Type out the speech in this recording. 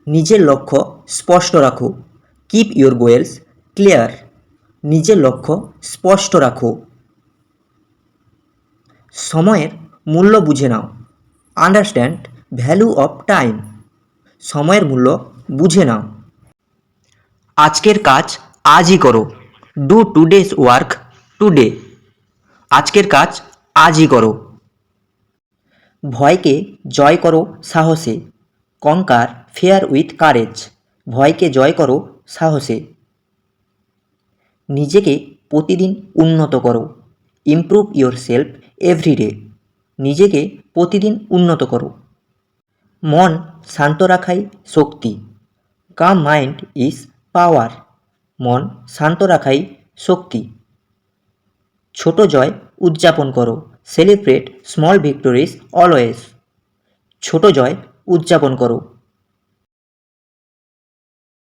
নিজের লক্ষ্য স্পষ্ট রাখো। Keep your goals clear. নিজের লক্ষ্য স্পষ্ট রাখো। সময়ের মূল্য বুঝে নাও। Understand value of time. সময়ের মূল্য বুঝে নাও। আজকের কাজ আজই করো। Do today's work today. আজকের কাজ আজই করো। ভয়কে জয় করো সাহসে। Conquer fear with courage. ভয়কে জয় করো সাহসে। নিজেকে প্রতিদিন উন্নত করো। Improve yourself every day. নিজেকে প্রতিদিন উন্নত করো। মন শান্ত রাখাই শক্তি। কাম মাইন্ড ইজ পাওয়ার। মন শান্ত রাখাই শক্তি। ছোট জয় উদযাপন করো। Celebrate small ভিক্টোরিজ always. ছোট জয় উদযাপন করো।